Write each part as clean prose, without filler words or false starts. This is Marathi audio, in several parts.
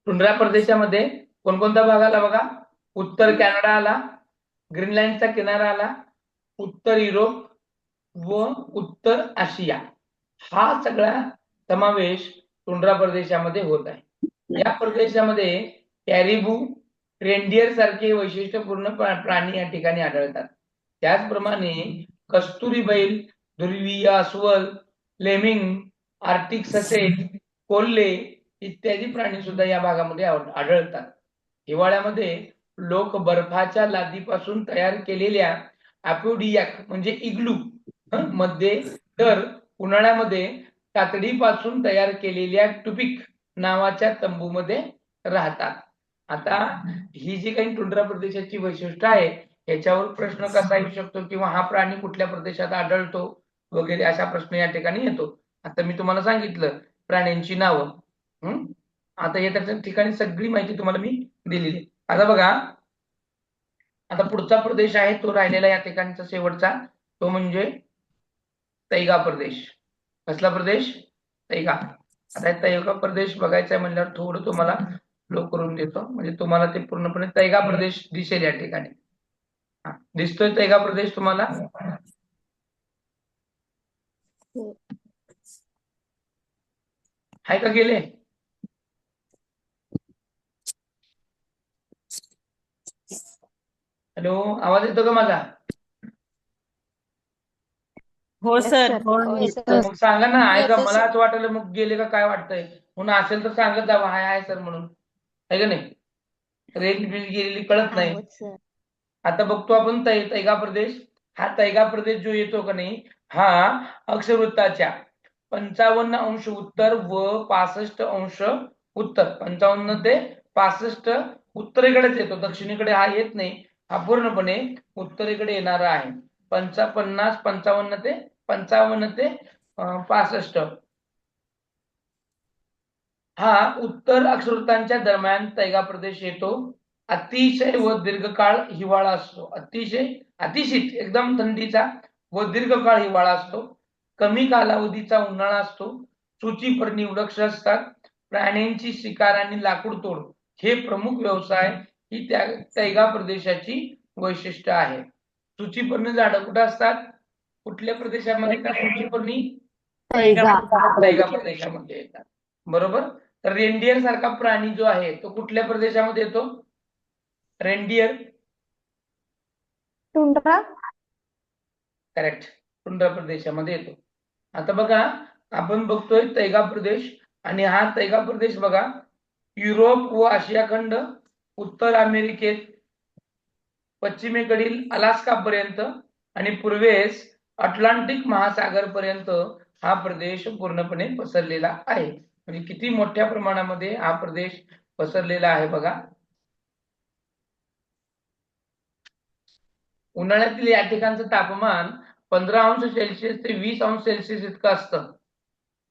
टुंड्रा प्रदेशामध्ये कोणकोणता भाग आला बघा? उत्तर कॅनडा आला, ग्रीनलँडचा किनारा आला, उत्तर युरोप व उत्तर आशिया, हा सगळा समावेश टुंड्रा प्रदेशामध्ये होत आहे. या प्रदेशामध्ये कॅरिबू, रेनडियर सारखे वैशिष्ट्यपूर्ण प्राणी या ठिकाणी आढळतात. त्याचप्रमाणे कस्तुरी बैल, ध्रुवीय अस्वल, लेमिंग, आर्टिक ससे, कोल्हे इत्यादी प्राणी सुद्धा या भागामध्ये आढळतात. हिवाळ्यामध्ये लोक बर्फाच्या लादीपासून तयार केलेल्या अपोडियाक म्हणजे इग्लू मध्ये, तर उन्हाळ्यामध्ये कातडीपासून तयार केलेल्या टुपिक नावाच्या तंबूमध्ये राहतात. आता ही जी काही टुंड्रा प्रदेशाची वैशिष्ट्य आहे याच्यावर प्रश्न कसा येऊ शकतो किंवा हा प्राणी कुठल्या प्रदेशात आढळतो वगैरे असा प्रश्न या ठिकाणी येतो. आता मी तुम्हाला सांगितलं प्राण्यांची नावं. आता या ठिकाणी सगळी माहिती तुम्हाला मी दिलेली. आता बघा, आता पुढचा प्रदेश आहे तो राहिलेला या ठिकाणचा शेवटचा, तो म्हणजे तैगा प्रदेश. कसला प्रदेश? तैगा. आता तैगा प्रदेश बघायचा आहे म्हणल्यावर थोडं तुम्हाला लो करून देतो, म्हणजे तुम्हाला ते पूर्णपणे तैगा प्रदेश दिसेल या ठिकाणी. दिसतोय तैगा प्रदेश तुम्हाला? आहे का गेले? हॅलो, आवाज येतो का माझा? हो सर. मग सांगा ना, आहे का? मला असं वाटलं मग गेले का काय वाटतंय, म्हणून असेल तर सांगत जावं हाय आहे सर म्हणून, आहे का नाही? रेंज बिल गेलेली कळत नाही. आता बघतो आपण तैगा प्रदेश. हा तैगा प्रदेश जो येतो का नाही, हा अक्षवृत्ताच्या 55 अंश उत्तर व 65 अंश उत्तर, 55 ते 65 उत्तरेकडेच येतो, दक्षिणेकडे हा येत नाही. हा पूर्णपणे उत्तरेकडे येणारा आहे. 55 ते 65 हा उत्तर अक्षवृत्तांच्या दरम्यान तैगा प्रदेश येतो. अतिशय व दीर्घकाळ हिवाळा असतो. अतिशय एकदम थंडीचा व दीर्घकाळ हिवाळा असतो. कमी कालावधीचा उन्हाळा असतो. सूचीपर्णी वृक्ष असतात. प्राण्यांची शिकार आणि लाकूड तोड हे प्रमुख व्यवसाय ही त्या तैगा प्रदेशाची वैशिष्ट्य आहे. सूचीपर्णी झाडं कुठं असतात? कुठल्या प्रदेशामध्ये? का सूचीपर्णी? तैगा प्रदेशामध्ये येतात. बरोबर. तर रेनडियर सारखा प्राणी जो आहे तो कुठल्या प्रदेशामध्ये येतो? Reindeer tundra. करेक्ट, टुंड्रा प्रदेशामध्ये येतो. आता बघा, आपण बघतोय तैगा प्रदेश, आणि हा तैगा प्रदेश बघा युरोप व आशिया खंड, उत्तर अमेरिकेत पश्चिमेकडील अलास्का पर्यंत आणि पूर्वेस अटलांटिक महासागर पर्यंत हा प्रदेश पूर्णपणे पसरलेला आहे. म्हणजे किती मोठ्या प्रमाणामध्ये हा प्रदेश पसरलेला आहे बघा. उन्हाळ्यातील या ठिकाणचं तापमान 15 अंश सेल्सिअस ते 20 अंश सेल्सिअस इतकं असतं.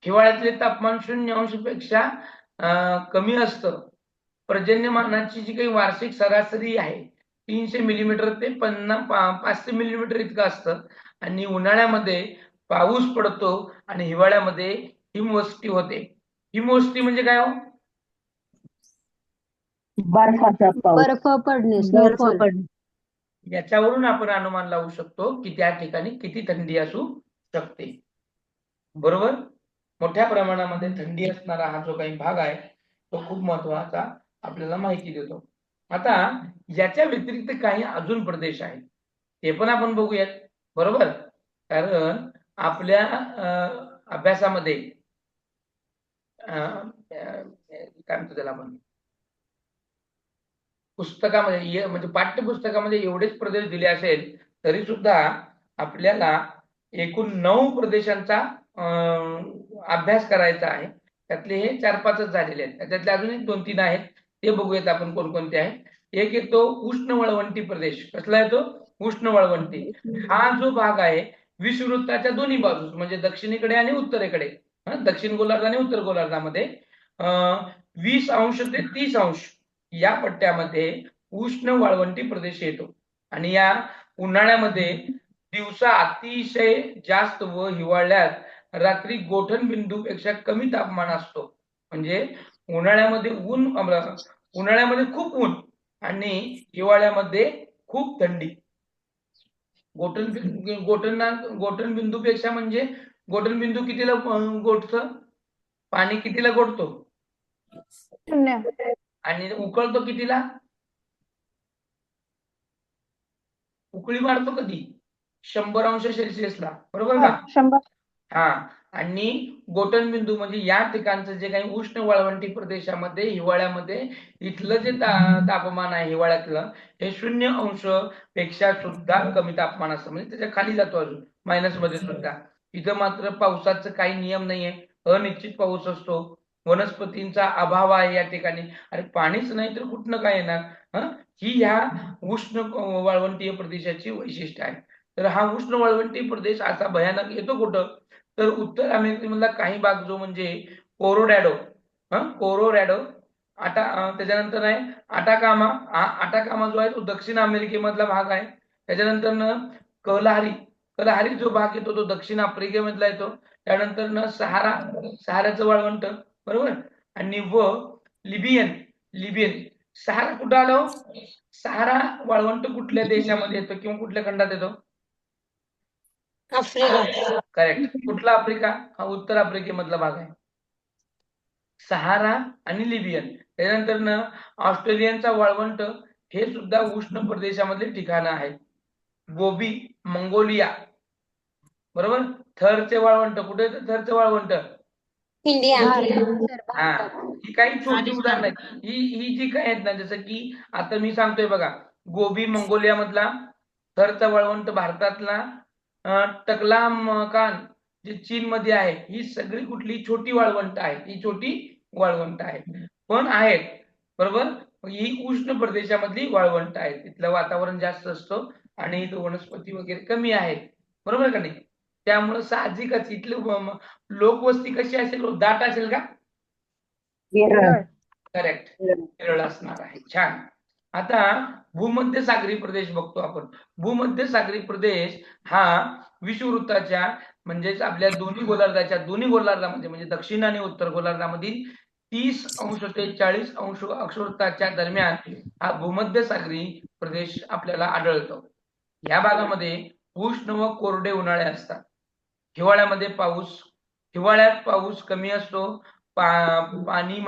हिवाळ्यातले तापमान 0 अंशपेक्षा कमी असतं. पर्जन्यमानाची जी काही वार्षिक सरासरी आहे 300 मिलीमीटर ते 500 मिलीमीटर इतकं असतं. आणि उन्हाळ्यामध्ये पाऊस पडतो आणि हिवाळ्यामध्ये हिमवृष्टी होते. हिमवृष्टी म्हणजे काय हो? बर्फ पडणे. याच्यावरून आपण अनुमान लावू शकतो की त्या ठिकाणी किती थंडी असू शकते. बरोबर. मोठ्या प्रमाणामध्ये थंडी असणारा हा जो काही भाग आहे तो खूप महत्वाचा आपल्याला माहिती देतो. आता याच्या व्यतिरिक्त काही अजून प्रदेश आहेत, ते पण आपण बघूयात. बरोबर. कारण आपल्या अभ्यासामध्ये काय म्हणतो त्याला आपण, पुस्तकामध्ये म्हणजे पाठ्यपुस्तकामध्ये एवढेच प्रदेश दिले असेल तरी सुद्धा आपल्याला एकूण 9 प्रदेशांचा अभ्यास करायचा आहे. त्यातले हे 4-5च झालेले आहेत. त्यातले अजून एक 2-3 आहेत, ते बघूयात आपण कोणकोणते आहेत. एक येतो उष्ण वळवंटी प्रदेश. कसला येतो? उष्ण वळवंटी. हा जो भाग आहे विषुववृत्ताच्या दोन्ही बाजूस म्हणजे दक्षिणेकडे आणि उत्तरेकडे, दक्षिण गोलार्ध आणि उत्तर गोलार्धामध्ये 20 अंश ते 30 अंश या पट्ट्यामध्ये उष्ण वाळवंटी प्रदेश येतो. आणि या उन्हाळ्यामध्ये दिवसा अतिशय जास्त व हिवाळ्यात रात्री गोठण बिंदूपेक्षा कमी तापमान असतो. म्हणजे उन्हाळ्यामध्ये उन्हाळ्यामध्ये खूप ऊन आणि हिवाळ्यामध्ये खूप थंडी. गोठण बिंदूपेक्षा म्हणजे गोठण बिंदू कितीला गोठतं? पाणी कितीला गोठतो? 0. आणि उकळतो कितीला? उकळी मारतो कधी? 100°C, बरोबर का? 100. हा. आणि गोठण बिंदू म्हणजे या ठिकाणचं जे काही उष्ण वाळवंटी प्रदेशामध्ये हिवाळ्यामध्ये इथलं जे तापमान आहे हिवाळ्यातलं हे 0° पेक्षा सुद्धा कमी तापमान असतं. म्हणजे त्याच्या खाली जातो अजून मायनस मध्ये सुद्धा. इथं मात्र पावसाचं काही नियम नाहीये, अनिश्चित पाऊस असतो. वनस्पतींचा अभाव आहे या ठिकाणी. अरे पाणीच नाही तर कुठनं काय येणार? ही ह्या उष्ण वाळवंटीय प्रदेशाची वैशिष्ट्य आहे. तर हा उष्ण वाळवंटी प्रदेश असा भयानक येतो कुठं? तर उत्तर अमेरिकेमधला काही भाग जो म्हणजे कोरोरॅडो त्याच्यानंतर आहे आटाकामा जो आहे तो दक्षिण अमेरिकेमधला भाग आहे. त्याच्यानंतर कलहारी जो भाग येतो तो दक्षिण आफ्रिकेमधला येतो. त्यानंतर सहाराचं वाळवंट, बरोबर. आणि लिबियन सहारा कुठं आलो? सहारा वाळवंट कुठल्या देशामध्ये येतो किंवा कुठल्या खंडात येतो? आफ्रिका. करेक्ट. कुठला आफ्रिका? हा उत्तर आफ्रिकेमधला भाग आहे. सहारा आणि लिबियन. त्यानंतर ऑस्ट्रेलियनचा वाळवंट हे सुद्धा उष्ण प्रदेशामधले ठिकाणं आहेत. गोबी, मंगोलिया, बरोबर. थरचे वाळवंट कुठे येतं? थरचे वाळवंट इंडिया. हा. ही काही छोटी उदाहरणं आहेत. ही जी काय आहेत ना, जसं की आता मी सांगतोय बघा, गोबी मंगोलिया मधला, थरचा वाळवंट भारतातला, टकलामकान जे चीन मध्ये आहे, ही सगळी कुठली छोटी वाळवंट आहेत. ही छोटी वाळवंट आहेत पण आहेत, बरोबर. ही उष्ण प्रदेशामधली वाळवंट आहेत. तिथलं वातावरण जास्त असतं आणि इथं वनस्पती वगैरे कमी आहेत, बरोबर का नाही? त्यामुळे साहजिकच इथलं लोकवस्ती कशी असेल? दाट असेल का? केरळ. करेक्ट. केरळ असणार आहे. छान. आता भूमध्य सागरी प्रदेश बघतो आपण. भूमध्य सागरी प्रदेश हा विषुववृत्ताच्या म्हणजेच आपल्या दोन्ही गोलार्धामध्ये म्हणजे दक्षिण आणि उत्तर गोलार्धामधील 30° ते 40° अक्षवृत्ताच्या दरम्यान हा भूमध्य सागरी प्रदेश आपल्याला आढळतो. या भागामध्ये उष्ण व कोरडे उन्हाळे असतात. हिवाळ्यात पाऊस कमी असतो. प्राणी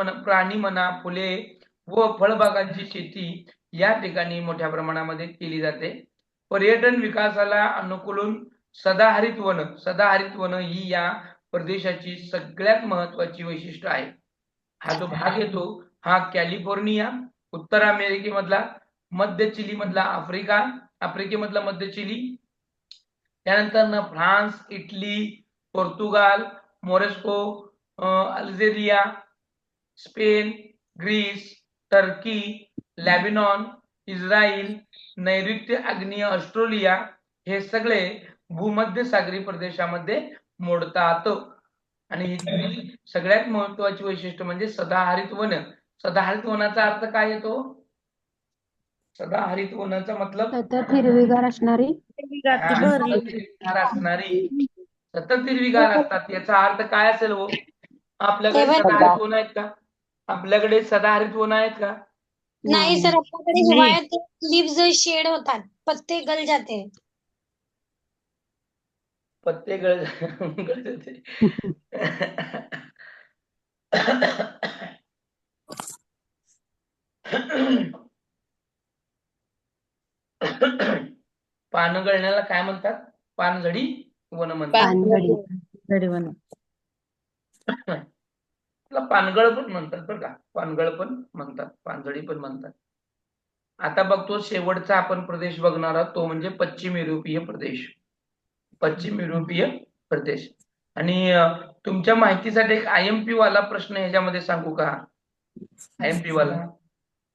म्हणा, फुले व फळबागांची शेती या ठिकाणी मोठ्या प्रमाणामध्ये केली जाते. पर्यटन विकासाला अनुकूल सदाहरित वन ही या प्रदेशाची सगळ्यात महत्वाची वैशिष्ट्य आहे. हा जो भाग येतो हा कॅलिफोर्निया, उत्तर अमेरिकेमधला, मध्य चिली मधला आफ्रिकेमधला मध्य चिली, त्यानंतर फ्रान्स, इटली, पोर्तुगाल, मोरस्को, Algeria, Spain, Greece, Turkey, Lebanon, Israel, नैऋत्य आग्नेय ऑस्ट्रेलिया हे सगळे भूमध्य सागरी प्रदेशामध्ये मोडतात. आणि ही सगळ्यात महत्वाची वैशिष्ट्य म्हणजे सदाहरित वन. सदाहरित वनाचा अर्थ काय येतो? सदाहरित वनाचा मतलब सतत हिरवीगार असणारी. सतत हिरवीगार असतात. याचा अर्थ काय असेल हो? आपल्याकडे सदाहरित वन आहेत का? आपल्याकडे सदाहरित वन आहेत का? नाही सर, आपल्याकडे हिवाळ्यात लीव्स शेड होतात, पत्ते गल जाते. पत्ते गळ जाते. पानं गळण्याला काय म्हणतात? पानझडी वन म्हणतात. पानगळ पण म्हणतात बरं का. पानगळ पण म्हणतात, पानझडी पण म्हणतात. आता बघतो शेवटचा आपण प्रदेश बघणार आहोत तो म्हणजे पश्चिम युरोपीय प्रदेश. आणि तुमच्या माहितीसाठी एक IMP वाला प्रश्न ह्याच्यामध्ये सांगू का? IMP वाला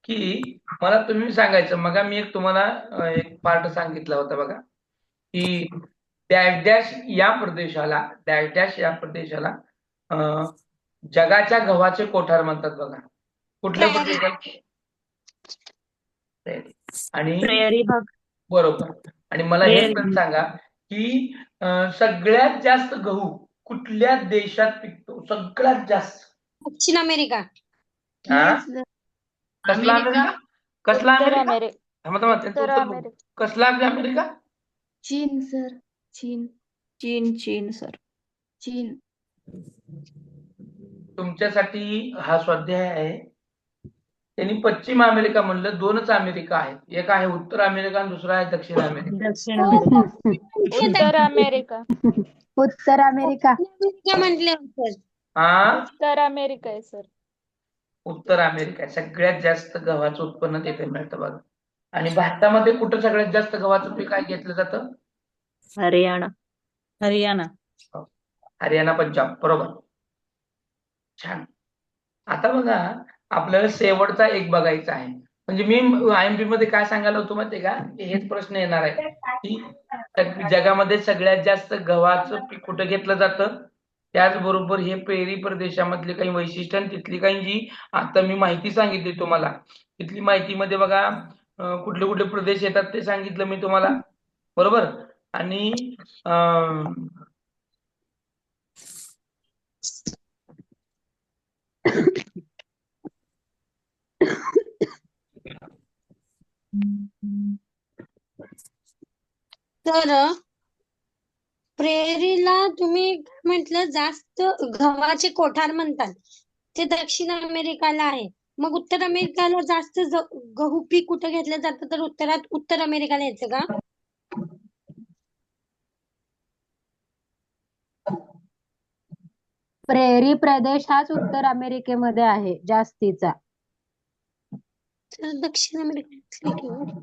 की मला तुम्ही सांगायचं, मग मी तुम्हाला एक पार्ट सांगितला होता बघा की डॅश या प्रदेशाला जगाच्या गव्हाचे कोठार म्हणतात बघा. कुठल्या प्रदेशात? आणि प्रेयरी भाग. बरोबर. आणि मला हे पण सांगा की सगळ्यात जास्त गहू कुठल्या देशात पिकतो? सगळ्यात जास्त. दक्षिण अमेरिका. हा? कसला अमेरिका? कसला उत्तर अमेरिका? अमेरिका. थांबा थांबा, त्यांचं उत्तर उत्तर बघू. अमेरिका. कसला अमेरिका? चीन सर. चीन. चीन सर. चीन. तुमच्यासाठी हा स्वाध्याय आहे. त्यांनी पश्चिम अमेरिका म्हणलं. दोनच अमेरिका आहेत. एक आहे उत्तर अमेरिका आणि दुसरा आहे दक्षिण अमेरिका. दक्षिण अमेरिका. उत्तर अमेरिका. उत्तर अमेरिका. अमेरिका म्हटले होते. हा, उत्तर अमेरिका आहे सर. उत्तर अमेरिका. सगळ्यात जास्त गव्हाचं उत्पन्न तिथे मिळतं बघा. आणि भारतामध्ये कुठं सगळ्यात जास्त गव्हाचं पीक काय घेतलं जातं? हरियाणा. हरियाणा, पंजाब. बरोबर. छान. आता बघा, आपल्याला शेवटचा एक बघायचा आहे. म्हणजे मी IMP मध्ये काय सांगायला होतो माहितीये का? हेच प्रश्न येणार आहे की जगामध्ये सगळ्यात जास्त गव्हाचं पीक कुठं घेतलं जातं, त्याचबरोबर हे प्रेरी प्रदेशामधले काही वैशिष्ट्य आणि तिथली काही जी आता मी माहिती सांगितली तुम्हाला, तिथली माहितीमध्ये बघा कुठले कुठले प्रदेश येतात ते सांगितलं मी तुम्हाला. बरोबर. आणि तर प्रेरीला तुम्ही काय म्हटलं, जास्त गव्हाचे कोठार म्हणतात, ते दक्षिण अमेरिकाला आहे. मग उत्तर अमेरिकाला जास्त गहू पीक कुठं घेतलं जातं, तर उत्तरात उत्तर अमेरिकाला येतं का? प्रेरी प्रदेश हाच उत्तर अमेरिकेमध्ये आहे जास्तीचा. तर दक्षिण अमेरिका.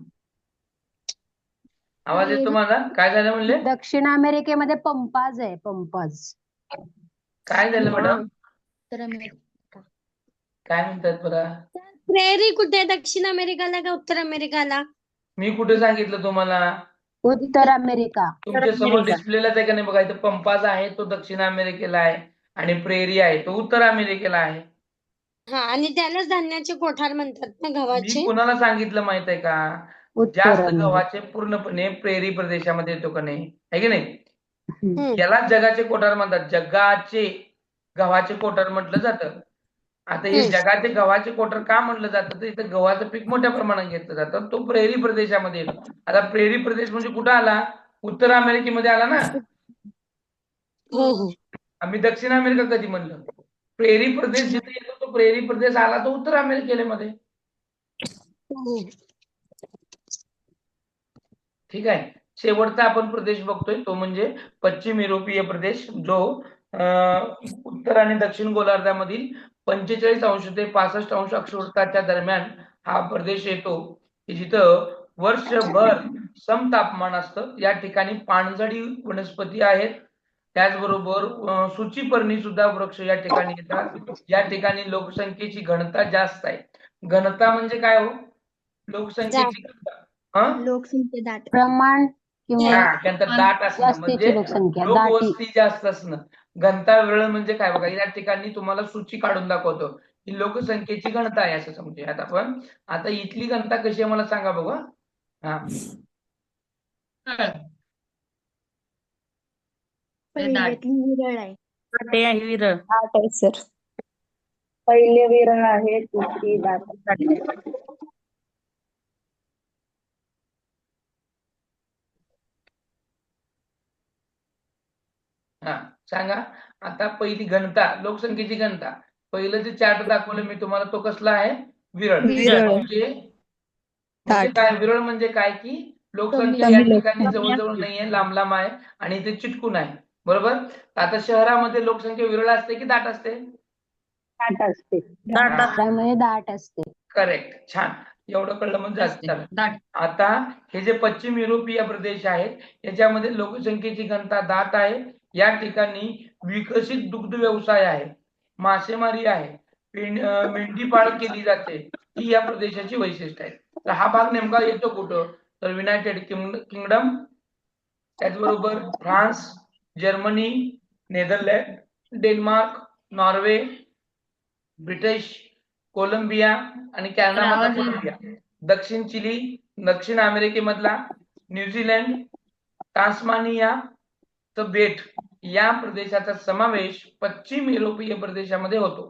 आवाज येतो माझा? काय झालं म्हणले? दक्षिण अमेरिकेमध्ये पंपाज आहे. पंपाज. काय झालं मॅडम? उत्तर अमेरिका. काय म्हणतात बरं? प्रेरी कुठे, दक्षिण अमेरिकाला का उत्तर अमेरिकाला? मी कुठे सांगितलं तुम्हाला? उत्तर अमेरिका. तुमच्या समोर डिस्प्लेलाच आहे का नाही बघा. इथं पंपाज आहे तो दक्षिण अमेरिकेला आहे आणि प्रेरी आहे तो उत्तर अमेरिकेला आहे. हा, आणि त्यालाच धान्याचे कोठार म्हणतात ना, मी गव्हाचे. कुणाला सांगितलं माहित आहे का? उत्तर जास्त अमेरिका. गव्हाचे पूर्णपणे प्रेरी प्रदेशामध्ये येतो का नाही, आहे की नाही? हम्म. याला जगाचे कोठार म्हणतात. जगाचे गव्हाचे कोठार म्हटलं जातं. आता हे जगाचे गव्हाचे कोठार का म्हटलं जातं, तर इथं गव्हाचं पीक मोठ्या प्रमाणात घेतलं जातं. तो प्रेरी प्रदेशामध्ये येतो. आता प्रेरी प्रदेश म्हणजे कुठं आला? उत्तर अमेरिकेमध्ये आला ना. हो हो. आम्ही दक्षिण अमेरिका कधी म्हणलं? प्रेरी प्रदेश जिथे येतो तो प्रेरी प्रदेश आला तो उत्तर अमेरिकेमध्ये. हो. ठीक आहे. शेवटचा आपण प्रदेश बघतोय तो म्हणजे पश्चिम युरोपीय प्रदेश, जो उत्तर आणि दक्षिण गोलार्धामधील 45 अंश ते 65 अंश अक्षवृत्ताच्या दरम्यान हा प्रदेश येतो, की जिथं वर्षभर समतापमान असतं. या ठिकाणी पानझडी वनस्पती आहेत. त्याचबरोबर सूचीपर्णी सुद्धा वृक्ष या ठिकाणी येतात. या ठिकाणी लोकसंख्येची घनता जास्त आहे. घनता म्हणजे काय हो? लोकसंख्येची घनता. लोकसंख्या दाट प्रमाण किंवा त्यांचा दाट असणं म्हणजे जास्तीची लोकसंख्या दाटी. लोकवस्ती जास्त असणं. घनता विरळ म्हणजे काय बघा, या ठिकाणी तुम्हाला सूची काढून दाखवतो की लोकसंख्येची घनता आहे असं समजूयात आपण. आता इथली घनता कशी आहे मला सांगा बघा. हा, पहिल्यातली विरळ आहे. ते आहे विरळ. दाट आहे सर. पहिले विरळ आहे, दुसरी दाट. हा सांगा. आता पहिली घनता, लोकसंख्येची घनता, पहिलं जे चार्ट दाखवलं मी तुम्हाला तो कसला आहे? विरळ. विरळ. म्हणजे काय विरळ म्हणजे काय, की लोकसंख्या या ठिकाणी जवळजवळ नाहीये, लांब लांब आहे आणि ते चिटकून आहे. बरोबर. आता शहरामध्ये लोकसंख्या विरळ असते की दाट असते? दाट असते. त्यामुळे दाट असते. करेक्ट. छान. एवढं कळलं म्हणजे चालेल. आता हे जे पश्चिम युरोपीय प्रदेश आहेत याच्यामध्ये लोकसंख्येची घनता दाट आहे. या ठिकाणी विकसित दुग्ध व्यवसाय आहे, मासेमारी आहे, मेंढीपालन केली जाते. ही या प्रदेशाची वैशिष्ट्य आहे. तर हा भाग नेमका येतो कुठं? तर युनायटेड किंगडम, त्याचबरोबर France, Germany, Netherland, Denmark, Norway, British Columbia आणि कॅनडामधला कोलंबिया, दक्षिण चिली, दक्षिण अमेरिकेमधला न्यूझीलंड, तास्मानियाचं बेट या प्रदेशाचा समावेश पश्चिम युरोपीय प्रदेशामध्ये होतो.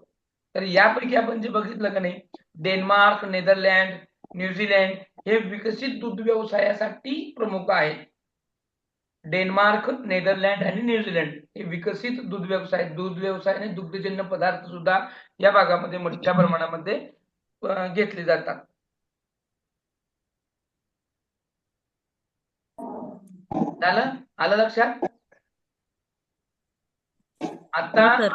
तर यापैकी आपण जे बघितलं का नाही, डेन्मार्क, नेदरलँड, न्यूझीलंड हे विकसित दूध व्यवसायासाठी प्रमुख आहेत. डेन्मार्क, नेदरलँड आणि न्यूझीलंड हे विकसित दूध व्यवसाय आणि दुग्धजन्य पदार्थ सुद्धा या भागामध्ये मोठ्या प्रमाणामध्ये घेतले जातात. झालं? आलं लक्षात? आता हो सर.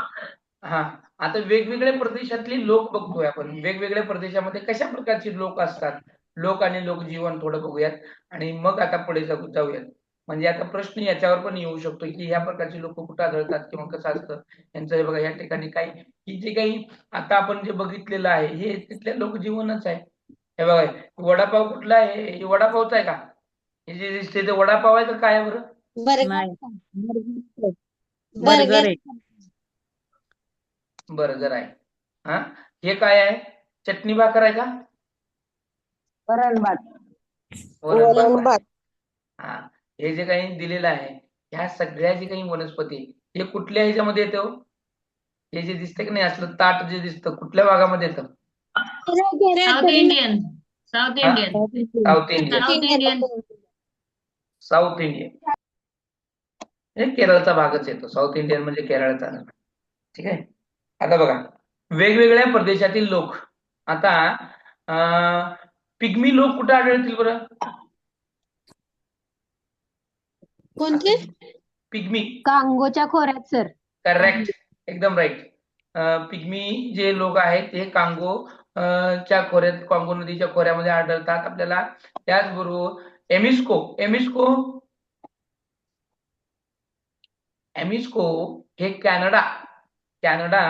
आता वेगवेगळ्या प्रदेशातले लोक बघतोय आपण. वेगवेगळ्या प्रदेशामध्ये कशा प्रकारचे लोक असतात, लोक आणि लोकजीवन थोडं बघूयात आणि मग आता पुढे जाऊयात. म्हणजे आता प्रश्न याच्यावर पण येऊ शकतो की ह्या प्रकारची लोक कुठं आढळतात किंवा कसं असतं यांचं. हे बघा, या ठिकाणी काही की जे काही आता आपण जे बघितलेलं आहे हे तिथल्या लोकजीवनच आहे. हे बघा, वडापाव कुठला आहे? हे वडापावच आहे का? हे जे दिसते ते वडापाव आहे का काय बरं? नाही. बर्गर बर्गर आहे. बर्गर आहे. हा, हे काय आहे? चटणी भाकर आहे का? वरण भात. वरण भात. हा, हे जे काही दिलेलं आहे ह्या सगळ्या जे काही वनस्पती हे कुठल्या ह्याच्यामध्ये येते हो? हे जे दिसते की नाही असलं ताट जे दिसतं कुठल्या भागामध्ये येतं? South Indian. साऊथ हा? Indian. South Indian. South Indian. South Indian हे केरळचा भागच येतो. साऊथ इंडियन म्हणजे केरळचा. ठीक आहे. आता बघा, वेगवेगळ्या प्रदेशातील लोक. आता पिग्मी लोक कुठे आढळतील बरं? कोणते? पिग्मी. कांगोच्या खोऱ्यात सर. करेक्ट, एकदम राईट. पिग्मी जे लोक आहेत ते कांगो च्या खोऱ्यात, कांगो नदीच्या खोऱ्यामध्ये आढळतात आपल्याला. त्याचबरोबर एमिस्को हे कॅनडा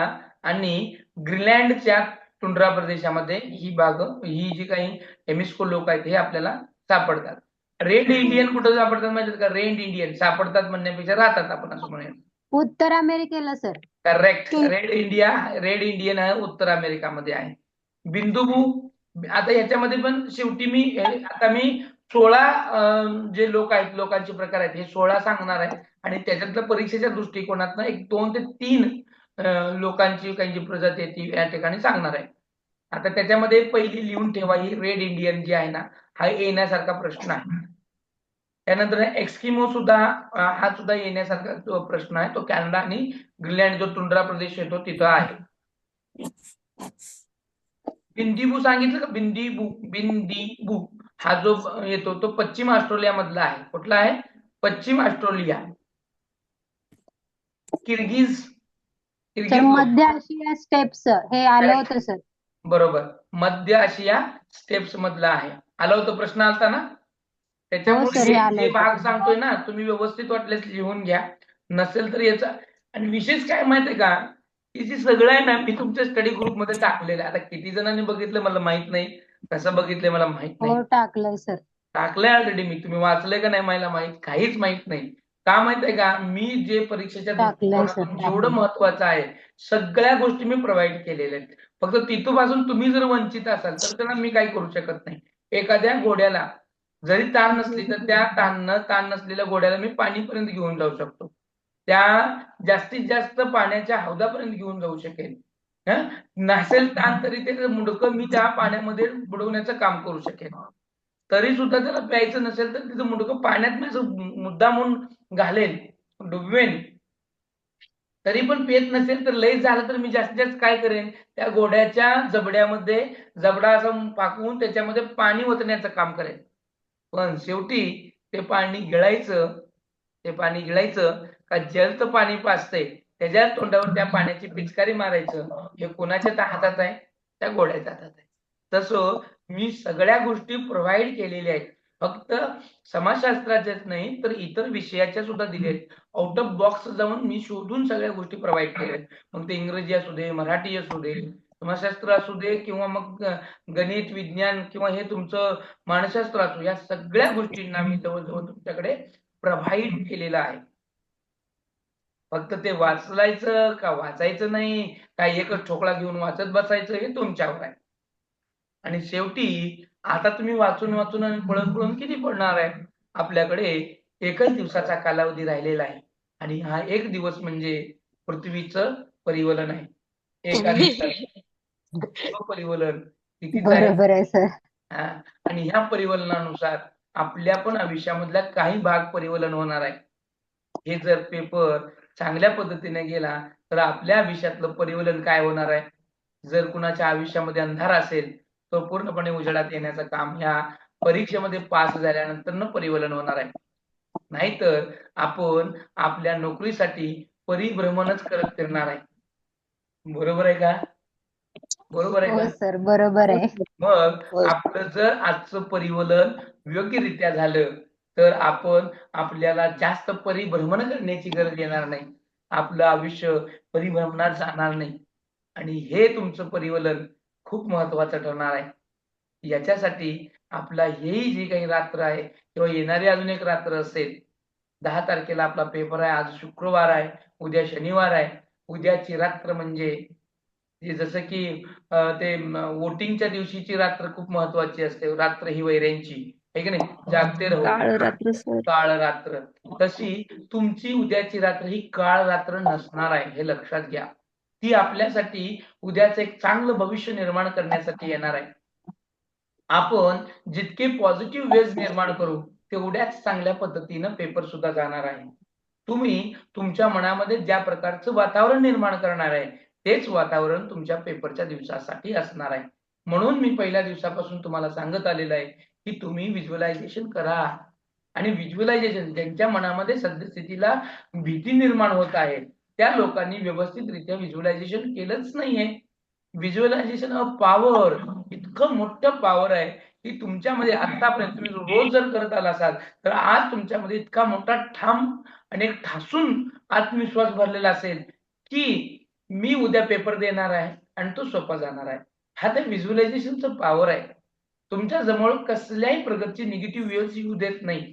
आणि ग्रीनलँडच्या टुंड्रा प्रदेशामध्ये ही जी काही एमिस्को लोक आहेत हे आपल्याला सापडतात. रेड इंडियन कुठं सापडतात माहिती का? रेड इंडियन सापडतात म्हणण्यापेक्षा राहतात आपण असं म्हणूया. उत्तर अमेरिकेला सर. करेक्ट. रेड इंडियन आहे उत्तर अमेरिकामध्ये आहे. बिंदुबू. आता याच्यामध्ये पण शेवटी मी 16 जे लोक आहेत, लोकांचे प्रकार आहेत हे 16 सांगणार आहे आणि त्याच्यातल्या परीक्षेच्या दृष्टिकोनातनं 2 ते 3 लोकांची काही जी प्रजाती आहे ती या ठिकाणी सांगणार आहे. आता त्याच्यामध्ये पहिली लिहून ठेवा, ही रेड इंडियन जी आहे ना, हा येण्यासारखा प्रश्न आहे. त्यानंतर एस्किमो सुद्धा हा सुद्धा येण्यासारखा प्रश्न आहे. तो कॅनडा आणि ग्रीनलँड जो टुंड्रा प्रदेश येतो तिथं आहे. बिंदीबू सांगितलं का? बिंदीबू हा जो येतो तो पश्चिम ऑस्ट्रेलिया मधला आहे. कुठला आहे? पश्चिम ऑस्ट्रेलिया. किर्गिज मध्य आशिया स्टेप्स हे आलं होतं सर. बरोबर, मध्य आशिया स्टेप्स मधला आहे. आलं होतं, प्रश्न आलता ना. त्याच्यामुळे जे भाग सांगतोय ना तुम्ही व्यवस्थित वाटल्यास लिहून घ्या, नसेल तर याचा. आणि विशेष काय माहितीये का, की जे सगळं आहे ना मी तुमच्या स्टडी ग्रुपमध्ये टाकलेलं आहे. आता किती जणांनी बघितलं मला माहित नाही, कसं बघितलंय मला माहित नाही. टाकलंय सर. टाकलंय ऑलरेडी मी. तुम्ही वाचलंय का नाही मला काहीच माहित नाही. का माहितीये का, मी जे परीक्षेच्या दृष्टिकोनातून जेवढं महत्वाचं आहे सगळ्या गोष्टी मी प्रोव्हाइड केलेल्या आहेत. फक्त तिथपासून तुम्ही जर वंचित असाल तर त्यांना मी काही करू शकत नाही. एखाद्या घोड्याला जरी ताण नसली तर त्या ताण नसलेल्या घोड्याला मी पाणीपर्यंत घेऊन जाऊ शकतो. त्या जास्तीत जास्त पाण्याच्या हौदापर्यंत घेऊन जाऊ शकेल. नसेल ताण तरी ते मुंडकं मी त्या पाण्यामध्ये बुडवण्याचं काम करू शकेल. तरी सुद्धा त्याला प्यायचं नसेल तर तिथं मुंडकं पाण्यात मी असं मुद्दा म्हणून घालेल, डुबवेन. तरी पण पेत नसेल तर लय झालं तर मी जास्तीत जास्त काय करेन, त्या घोड्याच्या जबड्यामध्ये जबडा असा पाकवून त्याच्यामध्ये पाणी ओतण्याचं काम करेन. पण शेवटी ते पाणी गिळायचं का जलचं पाणी पाजतंय त्याच्या तोंडावर त्या पाण्याची पिचकारी मारायचं, हे कोणाच्या हातात आहे? त्या घोड्याच्या हातात आहे. तसं मी सगळ्या गोष्टी प्रोव्हाइड केलेल्या आहेत. फक्त समाजशास्त्राच्याच नाही तर इतर विषयाच्या सुद्धा दिल्या आहेत. आउट ऑफ बॉक्स जाऊन मी शोधून सगळ्या गोष्टी प्रोव्हाइड केल्या आहेत. मग ते इंग्रजी असू दे, मराठी असू दे, समाजशास्त्र असू दे किंवा मग गणित, विज्ञान किंवा हे तुमचं मानसशास्त्र असू, या सगळ्या गोष्टींना मी जवळजवळ तुमच्याकडे प्रोव्हाइड केलेलं आहे. फक्त ते वाचायचं का वाचायचं नाही, काय एकच ठोकळा घेऊन वाचत बसायचं हे तुमच्यावर आहे. आणि शेवटी आता तुम्ही वाचून आणि पळून किती पडणार आहे? आपल्याकडे एकच दिवसाचा कालावधी राहिलेला आहे आणि हा एक दिवस म्हणजे पृथ्वीचं परिवलन आहे. एका दिवसात परिवलन कितीचं आहे? बरोबर आहे सर. आणि ह्या परिवलनानुसार आपल्या पण आयुष्यामधला काही भाग परिवलन होणार आहे. हे जर पेपर चांगल्या पद्धतीने गेला तर आपल्या आयुष्यातलं परिवलन काय होणार आहे? जर कुणाच्या आयुष्यामध्ये अंधार असेल तो पूर्णपणे उजेडात येण्याचं काम ह्या परीक्षेमध्ये पास झाल्यानंतर परिवलन होणार आहे. नाहीतर आपण आपल्या नोकरीसाठी परिभ्रमणच करत फिरणार आहे. बरोबर आहे का? बरोबर आहे हो का? सर, बरोबर आहे. मग आपलं जर आजचं परिवलन योग्यरित्या झालं तर आपण आपल्याला जास्त परिभ्रमण करण्याची गरज येणार नाही. आपलं आयुष्य परिभ्रमणात जाणार नाही आणि हे तुमचं परिवलन खूप महत्वाचं ठरणार आहे. याच्यासाठी आपला ही जी काही रात्र आहे किंवा येणारी अजून एक रात्र असेल, 10 तारखेला आपला पेपर आहे, आज शुक्रवार आहे, उद्या शनिवार आहे. उद्याची रात्र म्हणजे जसं की ते वोटिंगच्या दिवशीची रात्र खूप महत्वाची असते. रात्र ही वैऱ्यांची आहे की नाही? जागते राहू काळ रात्र सर. काळ रात्र. तशी तुमची उद्याची रात्र ही काळ रात्र नसणार आहे, हे लक्षात घ्या. ती आपल्यासाठी उद्याचं एक चांगलं भविष्य निर्माण करण्यासाठी येणार आहे. आपण जितके पॉझिटिव्ह वेज निर्माण करू तेवढ्याच चांगल्या पद्धतीनं पेपर सुद्धा जाणार आहे. तुम्ही तुमच्या मनामध्ये ज्या प्रकारचं वातावरण निर्माण करणार आहे तेच वातावरण तुमच्या पेपरच्या दिवसासाठी असणार आहे. म्हणून मी पहिल्या दिवसापासून तुम्हाला सांगत आलेलं आहे की तुम्ही व्हिज्युअलायझेशन करा आणि व्हिज्युअलायझेशन ज्यांच्या मनामध्ये सद्यस्थितीला भीती निर्माण होत आहे त्या लोकांनी व्यवस्थितरित्या व्हिज्युअलायझेशन केलंच नाहीये. व्हिज्युअलायझेशन ऑफ पॉवर इतकं मोठं पॉवर आहे की तुमच्यामध्ये आतापर्यंत तुम्ही रोज जर करत आला असाल तर आज तुमच्यामध्ये इतका मोठा ठाम आणि एक ठासून आत्मविश्वास भरलेला असेल की मी उद्या पेपर देणार आहे आणि तो सोपा जाणार आहे. हा त्या व्हिज्युअलायझेशनचं पॉवर आहे. तुमच्या जवळ कसल्याही प्रकारची निगेटिव्ह वेव्हज येऊ देत नाही.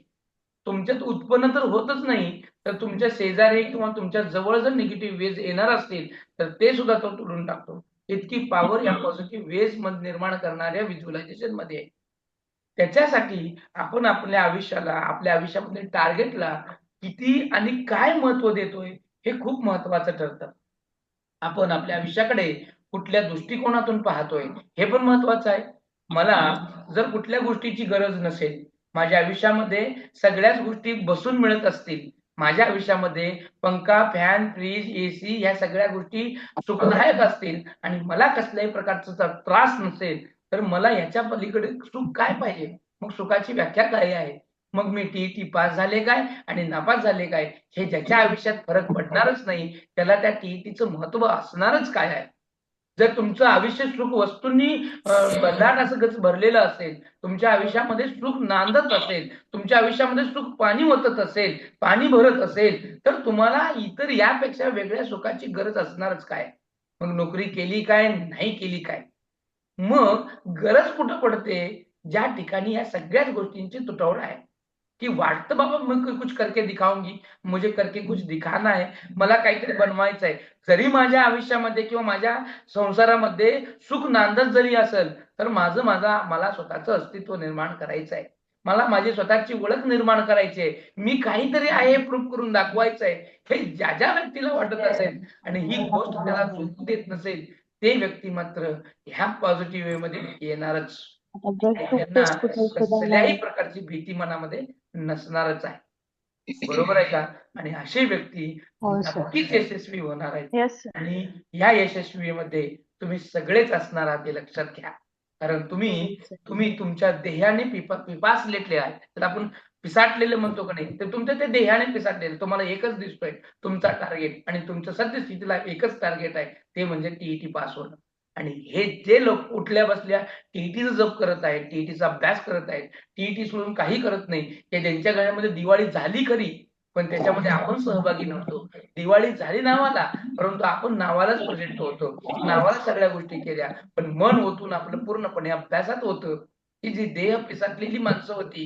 तुमच्यात उत्पन्न तर होतच नाही तर तुमच्या शेजारी किंवा तुमच्या जवळ जर निगेटिव्ह वेव्हज येणार असतील तर ते सुद्धा तो तोडून टाकतो. इतकी पॉवर या पॉझिटिव्ह वेव्हज मध्ये निर्माण करणाऱ्या व्हिज्युअलायझेशन मध्ये आहे. त्याच्यासाठी आपण आपल्या आयुष्याला आपल्या आयुष्यामध्ये टार्गेटला किती आणि काय महत्व देतोय हे खूप महत्वाचं ठरतं. आपण आपल्या आयुष्याकडे कुठल्या दृष्टिकोनातून पाहतोय हे पण महत्वाचं आहे. मला जर कुठल्या गोष्टीची गरज नसेल, माझ्या आयुष्यामध्ये सगळ्याच गोष्टी बसून मिळत असतील, माझ्या आयुष्यामध्ये पंखा, फॅन, फ्रीज, एसी ह्या सगळ्या गोष्टी सुखदायक असतील आणि मला कसल्याही प्रकारचा त्रास नसेल तर मला याच्या पलीकडे सुख काय पाहिजे? मग सुखाची व्याख्या काय आहे? मग मी टीईटी पास झाले काय आणि नापास झाले काय हे ज्याच्या आयुष्यात फरक पडणारच नाही त्याला त्या टीईटीचं महत्व असणारच काय आहे? जर तुमचं आयुष्य सुख वस्तूंनी भरदाट असं गच भरलेलं असेल, तुमच्या आयुष्यामध्ये सुख नांदत असेल, तुमच्या आयुष्यामध्ये सुख पाणी ओतत असेल, पाणी भरत असेल तर तुम्हाला इतर यापेक्षा वेगळ्या सुखाची गरज असणारच काय? मग नोकरी केली काय नाही केली काय? मग गरज कुठं पडते? ज्या ठिकाणी या सगळ्याच गोष्टींची तुटवडा आहे की वाटतं बाबा मैं कुछ करके दिखाऊंगी, मुझे करके कुछ दिखाना है, मला काहीतरी बनवायचं आहे. जरी माझ्या आयुष्यामध्ये किंवा माझ्या संसारामध्ये सुख नांदत जरी असेल तर मला स्वतःचं अस्तित्व निर्माण करायचं आहे. मला माझी स्वतःची ओळख निर्माण करायची आहे. मी काहीतरी आहे प्रूव्ह करून दाखवायचं आहे. हे ज्या व्यक्तीला वाटत असेल आणि ही गोष्ट त्याला झोपू देत नसेल ते व्यक्ती मात्र ह्या पॉझिटिव्ह वे मध्ये येणारच. त्यांना कसल्याही प्रकारची भीती मनामध्ये नसणारच आहे. बरोबर आहे का? आणि अशी व्यक्ती हो सर. नक्कीच यशस्वी होणार आहेत. येस. आणि या यशस्वीमध्ये तुम्ही सगळेच असणार आहात हे लक्षात घ्या. कारण तुम्ही तुमच्या देहाने पिपासलेले आहेत. तर आपण पिसाटलेलं म्हणतो का नाही तर तुमच्या त्या देहाने पिसाटलेलं तुम्हाला एकच दिसतोय तुमचा टार्गेट आणि तुमच्या सद्यस्थितीला एकच टार्गेट आहे ते म्हणजे टीईटी पास होणं. आणि हे जे लोक उठल्या बसल्या टीईटीचा जप करत आहेत, टीईटीचा अभ्यास करत आहेत, टीईटी सोडून काही करत नाही, की ज्यांच्या घरामध्ये दिवाळी झाली खरी पण त्याच्यामध्ये आपण सहभागी नव्हतो. दिवाळी झाली नावाला परंतु आपण नावालाच प्रोजेक्ट होतो, नावाला सगळ्या गोष्टी केल्या पण मन ओतून आपलं पूर्णपणे अभ्यासात होतं. ही जी देह पिसाटलेली माणसं होती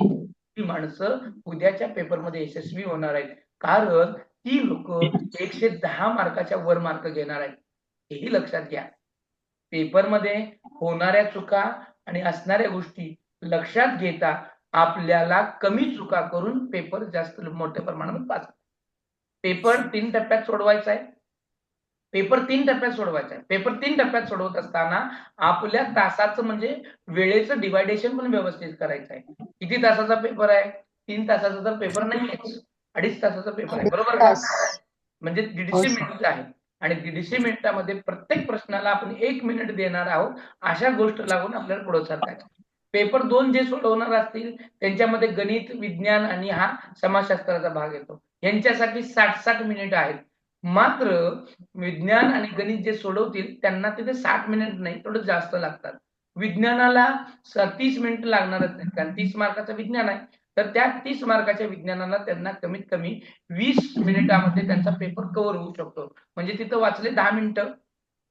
ती माणसं उद्याच्या पेपरमध्ये यशस्वी होणार आहेत. कारण ती लोक 110 मार्काच्या वर मार्क घेणार आहेत. हेही लक्षात घ्या. पेपरमध्ये होणाऱ्या चुका आणि असणाऱ्या गोष्टी लक्षात घेता आपल्याला कमी चुका करून पेपर जास्त मोठ्या प्रमाणात पास. पेपर 3 टप्प्यात सोडवायचा आहे. पेपर 3 टप्प्यात सोडवायचा आहे. पेपर 3 टप्प्यात सोडवत असताना आपल्या तासाचं म्हणजे वेळेचं डिवायडेशन पण व्यवस्थित करायचं आहे. किती तासाचा पेपर आहे? 3 तासाचा तर पेपर नाहीयेच, 2.5 तासाचा पेपर आहे, बरोबर का? म्हणजे 150 मिनिट आहे आणि 150 मिनिटामध्ये प्रत्येक प्रश्नाला आपण 1 मिनिट देणार आहोत. अशा गोष्ट लागून आपल्याला पुढे सरकायचं. पेपर 2 जे सोडवणार असतील त्यांच्यामध्ये गणित, विज्ञान आणि हा समाजशास्त्राचा भाग येतो. यांच्यासाठी 60-60 मिनिट आहेत. मात्र विज्ञान आणि गणित जे सोडवतील त्यांना तिथे 60 मिनिट नाही, थोडं जास्त लागतात. विज्ञानाला 30 मिनिट लागणारच नाही, कारण 30 मार्काचं विज्ञान आहे. तर त्या 30 मार्काच्या विज्ञानाला त्यांना कमीत कमी 20 मिनिटामध्ये त्यांचा पेपर कव्हर होऊ शकतो. म्हणजे तिथं वाचले 10 मिनिटं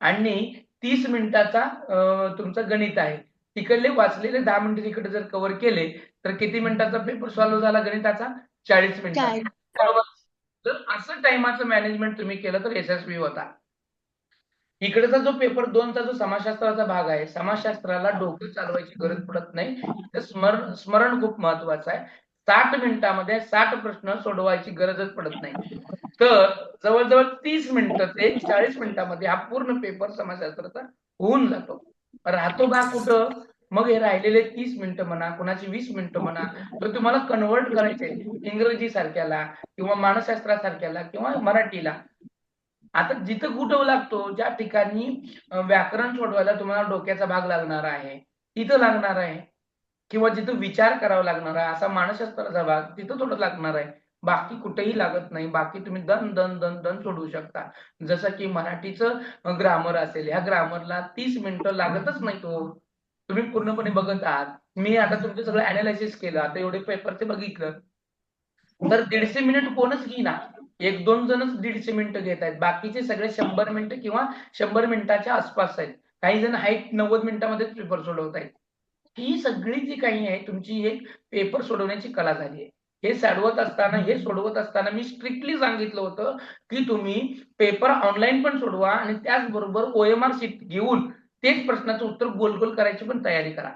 आणि 30 मिनिटाचा तुमचं गणित आहे. तिकडले वाचलेले 10 मिनिटं तिकडे जर कव्हर केले तर किती मिनिटाचा पेपर सॉल्व्ह झाला गणिताचा? 40 मिनिटाचा, बरोबर? जर असं टाइमाचं मॅनेजमेंट तुम्ही केलं तर यशस्वी होता. इकडेचा जो पेपर 2 चा जो समाजशास्त्राचा भाग आहे, समाजशास्त्राला डोकं चालवायची गरज पडत नाही. तर स्मरण खूप महत्वाचं आहे. 60 मिनिटामध्ये 60 प्रश्न सोडवायची गरजच पडत नाही. तर जवळजवळ 30 मिनिटं ते 40 मिनिटामध्ये हा पूर्ण पेपर समाजशास्त्राचा होऊन जातो. राहतो भाग कुठं? मग हे राहिलेले 30 मिनिटं म्हणा, कुणाची 20 मिनिटं म्हणा, तर तुम्हाला कन्व्हर्ट करायचे इंग्रजी सारख्याला किंवा मानसशास्त्रासारख्याला किंवा मराठीला. आता जिथं कुठं लागतो, ज्या ठिकाणी व्याकरण सोडवायला तुम्हाला डोक्याचा भाग लागणार आहे, तिथं लागणार आहे किंवा जिथं विचार करावा लागणार आहे, असा मानसशास्त्राचा भाग तिथं थोडं लागणार आहे. बाकी कुठेही लागत नाही. बाकी तुम्ही दन दन दन दन सोडवू शकता. जसं की मराठीचं ग्रामर असेल, ह्या ग्रामरला 30 मिनिटं लागतच नाही. तो तुम्ही पूर्णपणे बघत आहात. मी आता तुमचं सगळं अनालिसिस केलं, आता एवढे पेपरचे बघितलं तर 150 मिनिट कोणच घेईना. 1-2 जणच 150 मिनिटं घेत आहेत. बाकीचे सगळे 100 मिनिटं किंवा 100 मिनिटाच्या आसपास आहेत. काही जण आहेत 90 मिनिटामध्येच पेपर सोडवत आहेत. ही सगळी जी काही आहे तुमची एक पेपर सोडवण्याची कला झाली आहे. हे सोडवत असताना मी स्ट्रिक्टली सांगितलं होतं की तुम्ही पेपर ऑनलाईन पण सोडवा आणि त्याचबरोबर OMR शीट घेऊन तेच प्रश्नाचं उत्तर गोल गोल करायची पण तयारी करा.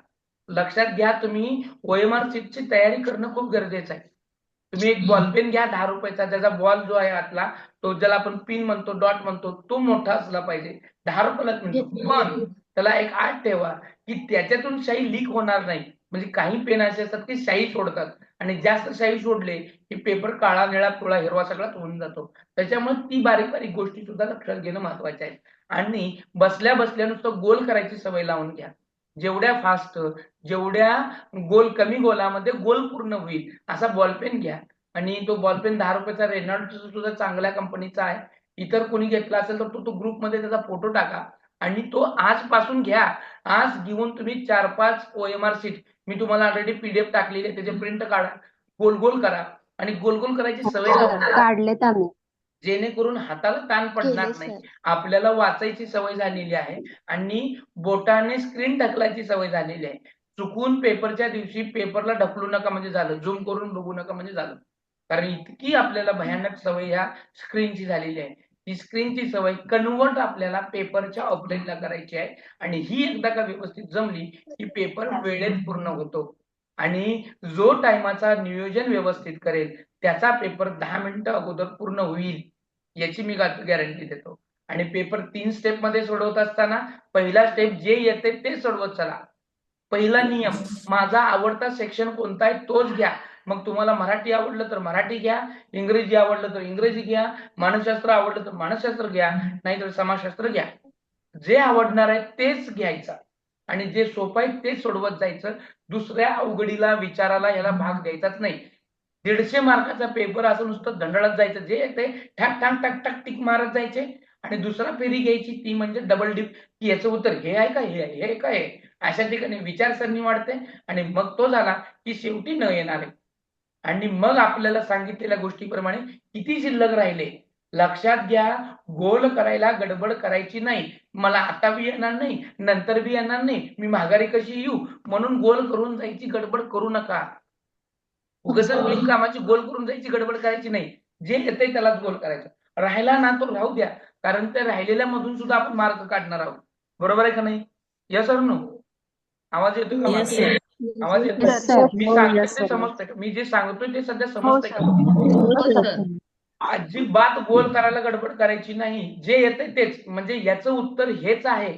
लक्षात घ्या, तुम्ही OMR शीटची तयारी करणं खूप गरजेचं आहे. तुम्ही एक बॉलपेन घ्या 10 रुपयाचा, त्याचा बॉल जो आहे आतला, तो ज्याला आपण पिन म्हणतो, डॉट म्हणतो, तो मोठा असला पाहिजे. 10 रुपयालाच मिळतो. पण त्याला एक आठ ठेवा की त्याच्यातून शाई लीक होणार नाही. म्हणजे काही पेन असे असतात की शाई सोडतात आणि जास्त शाई सोडले की पेपर काळा, निळा, पिवळा, हिरवा सगळाच होऊन जातो. त्याच्यामुळे ती बारीक बारीक गोष्टी सुद्धा लक्षात घेणं महत्वाचं आहे. आणि बसल्या बसल्या नुसतं गोल करायची सवय लावून घ्या. जेवढ्या फास्ट, जेवढ्या कमी गोलामध्ये गोल पूर्ण होईल असा बॉलपेन घ्या. आणि तो बॉलपेन 10 रुपयाचा रेनॉल्ड सुद्धा चांगल्या कंपनीचा आहे. इतर कोणी घेतला असेल तर तो ग्रुपमध्ये त्याचा फोटो टाका आणि तो आजपासून घ्या. आज घेऊन तुम्ही 4-5 OMR शीट मी तुम्हाला ऑलरेडी PDF टाकलेली आहे, त्याचे प्रिंट काढा, गोल गोल करा आणि गोल गोल करायची सवय लावून घ्या. काढलेत आम्ही. जेणेकरून हाताला ताण पडणार केले नाही. सर. आपल्याला वाचायची सवय झालेली आहे आणि बोटाने स्क्रीन ढकलायची सवय झालेली आहे. चुकून पेपरच्या दिवशी पेपरला ढकलू नका म्हणजे झालं, झूम करून बघू नका म्हणजे झालं. कारण इतकी आपल्याला भयानक सवय ह्या स्क्रीनची झालेली आहे. ही स्क्रीनची सवय कन्वर्ट आपल्याला पेपरच्या ऑफलाईनला करायची आहे आणि ही एकदा का व्यवस्थित जमली की पेपर वेळेत पूर्ण होतो. आणि जो टायमाचा नियोजन व्यवस्थित करेल त्याचा पेपर 10 मिनिटं अगोदर पूर्ण होईल याची मी गॅरंटी देतो. आणि पेपर 3 स्टेप मध्ये सोडवत असताना पहिला स्टेप जे येते ते सोडवत चला. पहिला नियम, माझा आवडता सेक्शन कोणता आहे तोच घ्या. मग तुम्हाला मराठी आवडलं तर मराठी घ्या, इंग्रजी आवडलं तर इंग्रजी घ्या, मानसशास्त्र आवडलं तर मानसशास्त्र घ्या, नाहीतर समाजशास्त्र घ्या. जे आवडणार आहे तेच घ्यायचं आणि जे सोपं आहे तेच सोडवत जायचं. दुसऱ्या अवघडीला, विचाराला याला भाग द्यायचाच नाही. 150 मार्काचा पेपर असं नुसतं दंडळत जायचं, जे येते ठक ठक टक टक टिक मारत जायचे आणि दुसरा फेरी घ्यायची ती म्हणजे डबल डिप, की याचं उत्तर हे आहे का, हे आहे, हे काय आहे. अशा ठिकाणी विचारसरणी वाढते आणि मग तो झाला की शेवटी न येणारे. आणि मग आपल्याला सांगितलेल्या गोष्टीप्रमाणे किती शिल्लक राहिले लक्षात घ्या. गोल करायला गडबड करायची नाही. मला आता बी येणार नाही, नंतर बी येणार नाही, मी माघारी कशी येऊ म्हणून गोल करून जायची गडबड करू नका. उगाच बिनकामाची गोल करून जायची गडबड करायची नाही. जे येतंय त्यालाच गोल करायचं. राहिला ना तो राहू द्या, कारण त्या राहिलेल्या मधून सुद्धा आपण मार्क काढणार आहोत. बरोबर आहे का नाही? Yes or no? आवाज येतोय का येस माझा? सर. आवाज येतो? Yes, sir. मी हो, सांगतोय yes, ते sir. समजतंय का? मी जे सांगतोय ते सध्या हो समजतंय सर का? हो सर. अजिबात गोल करायला गडबड करायची नाही. जे येतंय तेच. म्हणजे याचं उत्तर हेच आहे.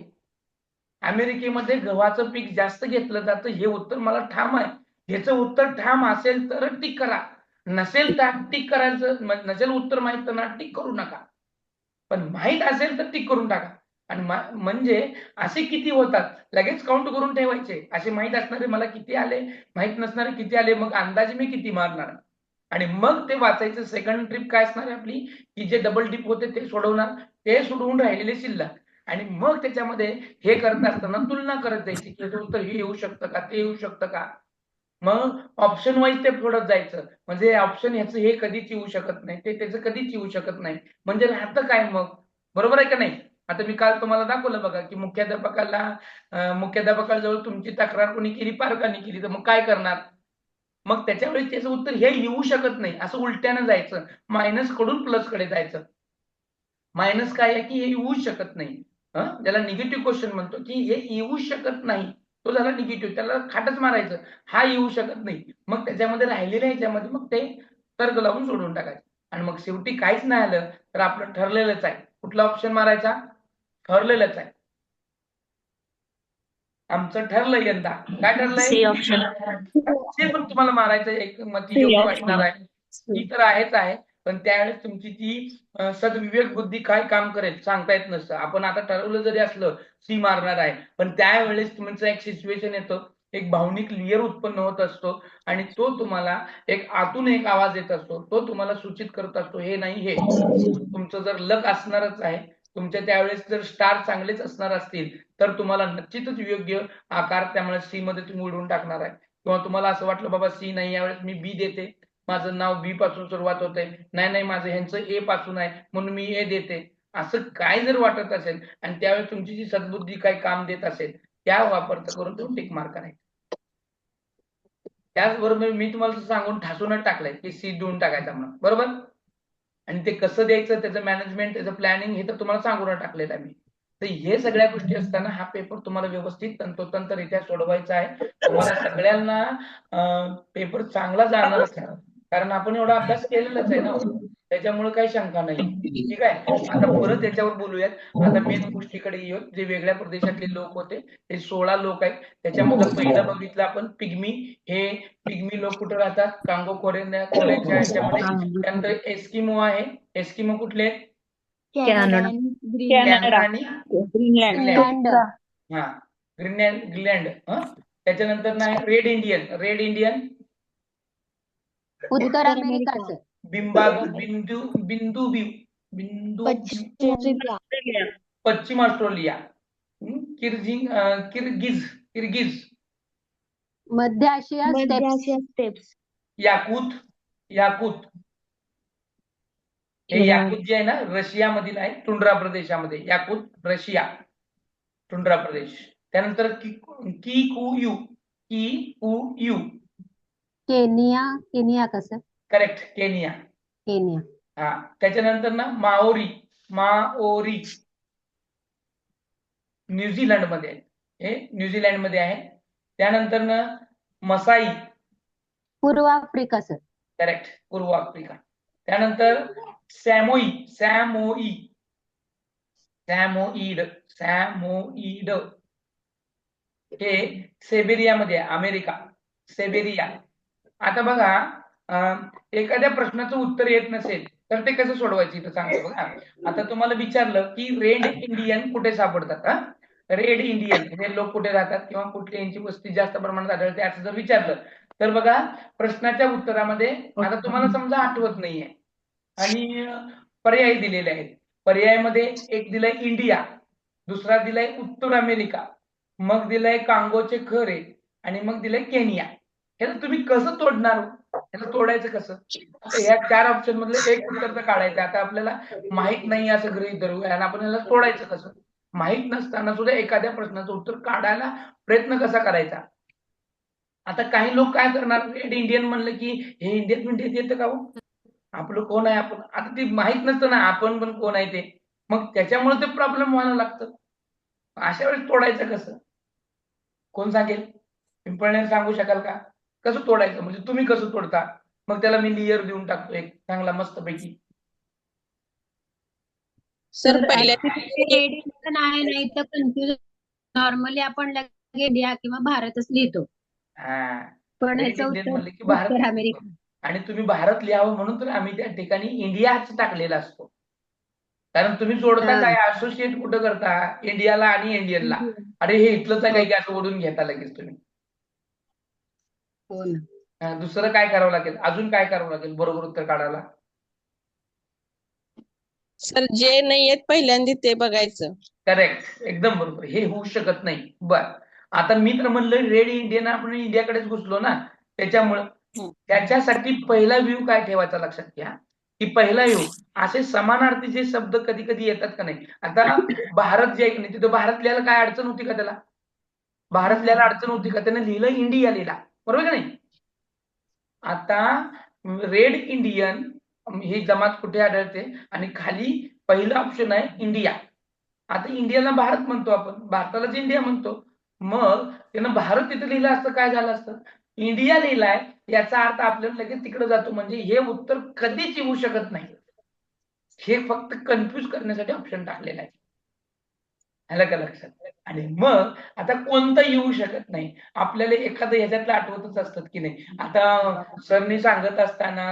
अमेरिकेमध्ये गव्हाचं पीक जास्त घेतलं जातं हे उत्तर मला ठाम आहे. ह्याचं उत्तर ठाम असेल तर टिक करा, नसेल तर टिक करायचं नसेल उत्तर माहित तर ना टिक करू नका. पण माहित असेल तर टिक करून टाका. आणि म्हणजे असे किती होतात लगेच काउंट करून ठेवायचे. असे माहित असणारे मला किती आले, माहित नसणारे किती आले, मग अंदाजे मी किती मारणार आणि मग ते वाचायचं. सेकंड ट्रिप काय असणार आहे आपली, की जे डबल टिप होते ते सोडवणार, ते सोडवून राहिलेले शिल्लक आणि मग त्याच्यामध्ये हे करत असताना तुलना करत जायची की याचं उत्तर हे येऊ शकतं का, ते येऊ शकतं का. मग ऑप्शन वाईज ते फोडत जायचं. म्हणजे ऑप्शन ह्याचं हे कधीच येऊ शकत नाही, ते त्याचं कधीच येऊ शकत नाही. म्हणजे राहतं काय मग, बरोबर आहे का नाही? आता मी काल तुम्हाला दाखवलं बघा की मुख्याध्यापकाला जवळ तुमची तक्रार कोणी केली, पालकांनी केली, तर मग काय करणार? मग त्याच्यावेळी त्याचं उत्तर हे येऊ शकत नाही, असं उलट्यानं जायचं, मायनस कडून प्लस कडे जायचं. मायनस काय आहे की हे येऊ शकत नाही, ज्याला निगेटिव्ह क्वेश्चन म्हणतो की हे येऊ शकत नाही, तो झाला निगेटिव्ह, त्याला खाटच मारायचं, हा येऊ शकत नाही. मग त्याच्यामध्ये राहिलेल्या ह्याच्यामध्ये मग ते तर्क लावून सोडून टाकायचं. आणि मग शेवटी काहीच नाही आलं तर आपलं ठरलेलंच आहे. कुठला ऑप्शन मारायचा? ठरलेलंच आहे. आमचं ठरलंय यंदा. काय ठरलंय? सी ऑप्शन जे पण तुम्हाला मारायचं एक मत सी योग्य ऑप्शन वाटणार आहे ती तर आहेच आहे. पण त्यावेळेस तुमची ती सद्विवेक बुद्धी काय काम करेल सांगता येत नसतं. आपण आता ठरवलं जरी असलं सी मारणार आहे, पण त्यावेळेस तुमचं एक सिच्युएशन येतं, एक भावनिक लेयर उत्पन्न होत असतो आणि तो तुम्हाला एक आतून एक आवाज येत असतो, तो तुम्हाला सूचित करत असतो हे नाही हे. तुमचं जर लक असणारच आहे, तुमच्या त्यावेळेस जर स्टार चांगलेच असणार असतील तर तुम्हाला निश्चितच योग्य आकार त्यामुळे सी मध्ये तुम्ही उडवून टाकणार आहे. किंवा तुम्हाला असं वाटलं बाबा सी नाही यावेळेस मी बी देते, माझं नाव बी पासून सुरुवात होते, नाही माझं ह्यांचं ए पासून आहे म्हणून मी ए देते, असं काय जर वाटत असेल आणि त्यावेळेस तुमची जी सद्बुद्धी काही काम देत असेल त्या वापर करून तो टिक मार्क करायचा. त्याचबरोबर मी तुम्हाला सांगून ठासूनच टाकलंय की सी देऊन टाकायचा म्हणून, बरोबर. आणि ते कसं द्यायचं, त्याचं मॅनेजमेंट, त्याचं प्लॅनिंग हे तर तुम्हाला सांगून टाकलेलं आहे मी. तर हे सगळ्या गोष्टी असताना हा पेपर तुम्हाला व्यवस्थित तंतोतंतरित्या सोडवायचा आहे. तुम्हाला सगळ्यांना पेपर चांगला जाणारच आहे, कारण आपण एवढा अभ्यास केलेलाच आहे ना, त्याच्यामुळे काही शंका नाही. ठीक आहे, आता परत याच्यावर बोलूयात. आता मेन गोष्टीकडे येऊ. जे वेगळ्या प्रदेशातले लोक होते ते 16 लोक आहेत. त्याच्यामधलं पहिलं बघितलं आपण पिग्मी. हे पिग्मी लोक कुठे राहतात? कांगो खोऱ्याच्या ह्याच्यामध्ये. त्यानंतर एस्किमो आहे. एस्किमो कुठले? कॅनडा कॅनडा आणि ग्रीनलँड हा ग्रीनलँड. त्याच्यानंतर नाही रेड इंडियन. रेड इंडियन उत्तर अमेरिका बिंदू पश्चिम ऑस्ट्रेलिया. किर्गिज मध्य आशिया स्टेप्स याकूत. हे याकूत जे आहे ना रशिया मधील आहे, टुंड्रा प्रदेशामध्ये. याकूत रशिया, टुंड्रा प्रदेश. त्यानंतर किकुयू. केनिया कसं करेक्ट, केनिया. हा. त्याच्यानंतर ना माओरी न्यूझीलंड मध्ये आहे. हे न्यूझीलंड मध्ये आहे. त्यानंतर ना मसाई, पूर्व आफ्रिका सर. करेक्ट, पूर्व आफ्रिका. त्यानंतर सॅमोईड हे सेबेरिया मध्ये आहे, अमेरिका. सेबेरिया. आता बघा, एखाद्या प्रश्नाचं उत्तर येत नसेल तर ते कसं सोडवायचं इथं सांगतो बघा. आता तुम्हाला विचारलं की रेड इंडियन कुठे सापडतात. रेड इंडियन हे लोक कुठे राहतात किंवा कुठली यांची वस्ती जास्त प्रमाणात आढळते असं जर विचारलं तर बघा प्रश्नाच्या उत्तरामध्ये आता तुम्हाला समजा आठवत नाहीये आणि पर्याय दिलेले आहेत. पर्यायामध्ये एक दिलाय इंडिया, दुसरा दिलाय उत्तर अमेरिका, मग दिलाय कांगोचे खरे आणि मग दिलाय केनिया. ह्याला तुम्ही कसं तोडणार? ह्याला तोडायचं कसं? ह्या 4 ऑप्शन मधलं एक उत्तर तर काढायचं. आता आपल्याला माहित नाही असं गृहीत धरू आणि आपण ह्याला तोडायचं कसं? माहित नसताना सुद्धा एखाद्या प्रश्नाचं उत्तर काढायला प्रयत्न कसा करायचा? आता काही लोक काय करणार, रेड इंडियन म्हणलं की हे इंडियन येतं का हो? आपलं कोण आहे आपण? आता ते माहित नसतं ना आपण पण कोण आहे ते, मग त्याच्यामुळे ते प्रॉब्लेम व्हायला लागतं. अशा वेळेस तोडायचं कसं? कोण सांगेल? पिंपळनेर सांगू शकाल का कसं तोडायचं, म्हणजे तुम्ही कसं तोडता? मग त्याला मी लेअर देऊन टाकतो एक चांगला मस्तपैकी. सर सर पहिल्या रेड पण आहे, नाही तर कन्फ्युज. नॉर्मली आपण लगे इंडिया किंवा भारतच लिहितो, हा, पण रेड ह्याचं इंडियन उत्तर म्हणले की भारत उत्तर लिहितो. अमेरिका. आणि तुम्ही भारत लिहावं म्हणून तर आम्ही त्या ठिकाणी इंडियाच टाकलेला असतो. कारण तुम्ही जोडता काय, असोसिएट कुठं करता इंडियाला आणि इंडियनला. अरे हे इथलंच आहे काय की असं ओढून घेता लगेच तुम्ही. हो ना. दुसरं काय करावं लागेल, अजून काय करावं लागेल बरोबर उत्तर काढायला? सर जे नाही येत पहिल्यांदा ते बघायचं. करेक्ट, एकदम बरोबर. हे होऊ शकत नाही. बर, आता मी तर म्हणलं रेड इंडियन, आपण इंडियाकडेच घुसलो ना, त्याच्यामुळं त्याच्यासाठी पहिला व्ह्यू काय ठेवायचा लक्षात घ्या, की पहिला व्ह्यू असे समानार्थी शब्द कधी कधी येतात का नाही. आता भारत जे आहे की नाही, तिथं भारत लिहायला काय अडचण होती का त्याला? भारत लिहायला अडचण होती का? त्यानं लिहिलं इंडिया लिहिला, बरोबर का नाही? आता रेड इंडियन ही जमात कुठे आढळते, आणि खाली पहिलं ऑप्शन आहे इंडिया. आता इंडियाला भारत म्हणतो आपण, भारतालाच इंडिया म्हणतो. मग त्यानं भारत तिथे लिहिलं असतं काय झालं असतं? इंडिया लिहिलाय याचा अर्थ आपल्याला लगेच तिकडे जातो, म्हणजे हे उत्तर कधीच येऊ शकत नाही. हे फक्त कन्फ्यूज करण्यासाठी ऑप्शन टाकलेला आहे, आलं का लक्षात? आणि मग आता कोणतं येऊ शकत नाही, आपल्याला एखादं ह्याच्यातलं आठवतच असतात की नाही. आता सरनी सांगत असताना